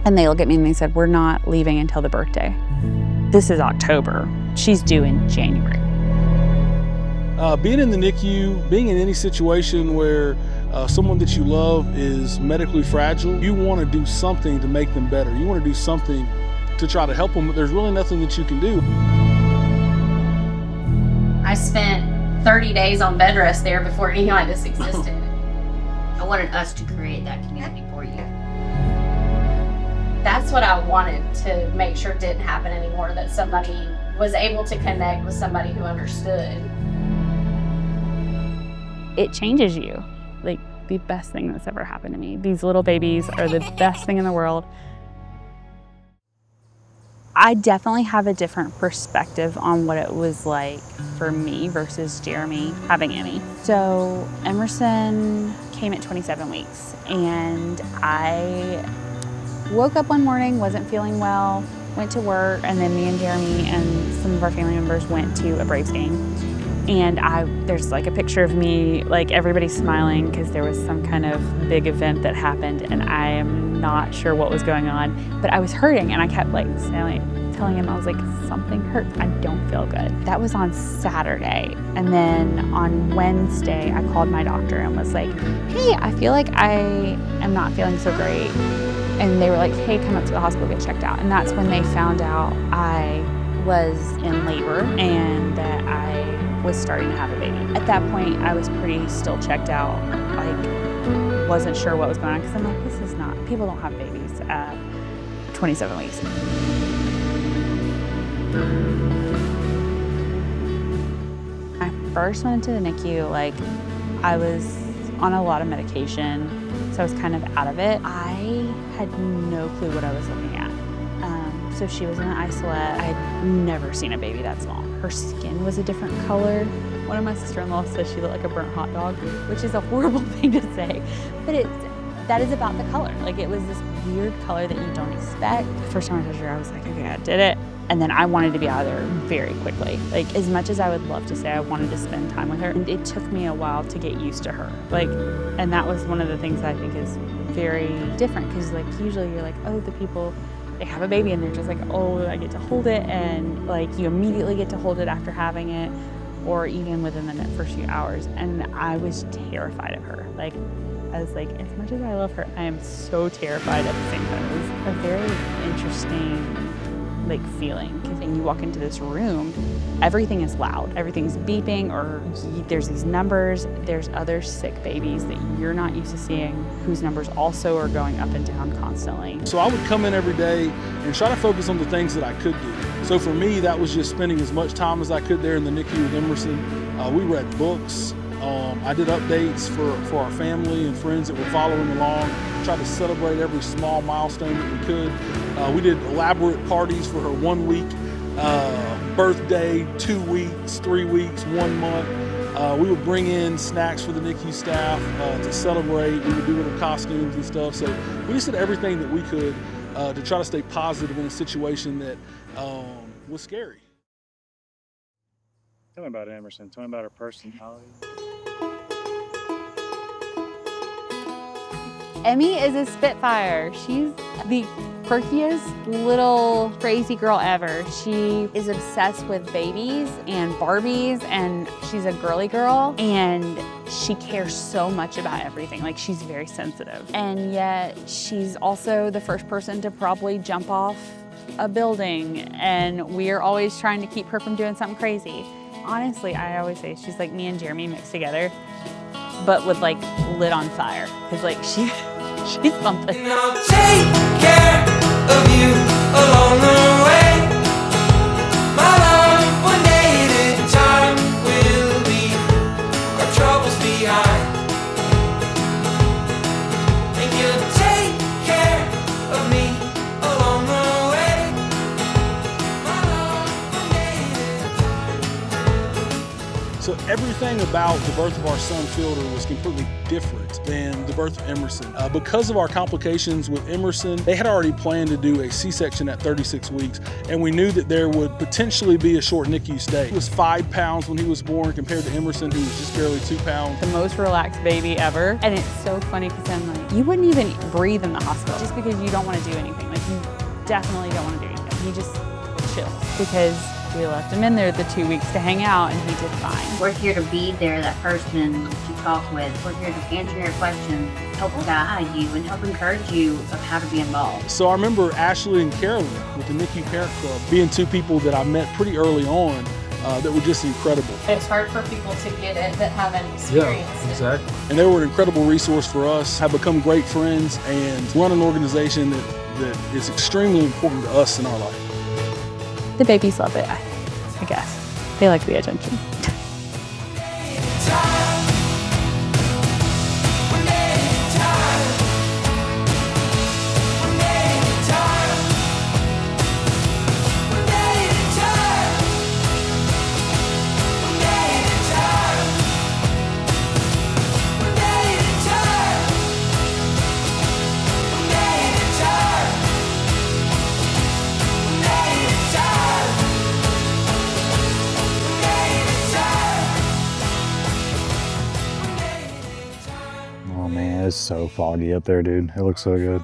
And they look at me and they said, we're not leaving until the birthday. This is October. She's due in January. Being in the NICU, being in any situation where someone that you love is medically fragile, you want to do something to make them better. You want to do something to try to help them, but there's really nothing that you can do. I spent 30 days on bed rest there before anything like this existed. I wanted us to create that community for you. That's what I wanted to make sure didn't happen anymore, that somebody was able to connect with somebody who understood. It changes you. Like, the best thing that's ever happened to me. These little babies are the best thing in the world. I definitely have a different perspective on what it was like for me versus Jeremy having Emmy. So Emerson came at 27 weeks, and I woke up one morning, wasn't feeling well, went to work, and then me and Jeremy and some of our family members went to a Braves game. And there's like a picture of me, like everybody's smiling because there was some kind of big event that happened, and I am not sure what was going on, but I was hurting, and I kept like telling him, I was like, something hurts, I don't feel good. That was on Saturday. And then on Wednesday, I called my doctor and was like, hey, I feel like I am not feeling so great. And they were like, hey, come up to the hospital, get checked out. And that's when they found out I was in labor and that I was starting to have a baby. At that point, I was pretty still checked out. Like, wasn't sure what was going on, because I'm like, this is not, people don't have babies at 27 weeks. I first went into the NICU, like, I was on a lot of medication, so I was kind of out of it. I had no clue what I was looking at. So she was in an isolate. I had never seen a baby that small. Her skin was a different color. One of my sister-in-law says she looked like a burnt hot dog, which is a horrible thing to say, but that is about the color. Like, it was this weird color that you don't expect. First time I touched her, I was like, okay, I did it. And then I wanted to be out of there very quickly. Like, as much as I would love to say I wanted to spend time with her, and it took me a while to get used to her. Like, and that was one of the things that I think is very different, because like, usually you're like, oh, the people, they have a baby and they're just like, oh, I get to hold it, and like, you immediately get to hold it after having it, or even within the first few hours. And I was terrified of her. Like, I was like, as much as I love her, I am so terrified at the same time. It was a very interesting like feeling, because when you walk into this room, everything is loud, everything's beeping, or there's these numbers, there's other sick babies that you're not used to seeing, whose numbers also are going up and down constantly. So I would come in every day and try to focus on the things that I could do. So for me, that was just spending as much time as I could there in the NICU with Emerson. We read books. I did updates for our family and friends that were following along, tried to celebrate every small milestone that we could. We did elaborate parties for her 1 week, birthday, 2 weeks, 3 weeks, 1 month. We would bring in snacks for the NICU staff to celebrate. We would do little costumes and stuff. So we just did everything that we could to try to stay positive in a situation that was scary. Tell me about Emerson. Tell me about her personality. Emmy is a Spitfire. She's the quirkiest little crazy girl ever. She is obsessed with babies and Barbies, and she's a girly girl, and she cares so much about everything. Like, she's very sensitive. And yet she's also the first person to probably jump off a building, and we're always trying to keep her from doing something crazy. Honestly, I always say she's like me and Jeremy mixed together, but with like lit on fire, because like she's something. And I'll take care of you along the way. My love, one day at a time, will leave our troubles behind. And you'll take care of me along the way. My love, one day at a time. So everything about the birth of our son Fielder was completely different than the birth of Emerson. Because of our complications with Emerson, they had already planned to do a C-section at 36 weeks, and we knew that there would potentially be a short NICU stay. He was 5 pounds when he was born compared to Emerson, who was just barely 2 pounds. The most relaxed baby ever. And it's so funny because I'm like, you wouldn't even breathe in the hospital just because you don't want to do anything. Like, you definitely don't want to do anything. He just chills because we left him in there the 2 weeks to hang out and he did fine. We're here to be there, that person to talk with. We're here to answer your questions, help guide you, and help encourage you of how to be involved. So I remember Ashley and Carolyn with the NICU Parent Club being 2 people that I met pretty early on that were just incredible. It's hard for people to get it that haven't experienced it. Exactly. And they were an incredible resource for us, have become great friends, and run an organization that is extremely important to us in our life. The babies love it, I guess. They like the attention. Oh man, it's so foggy up there, dude. It looks so good.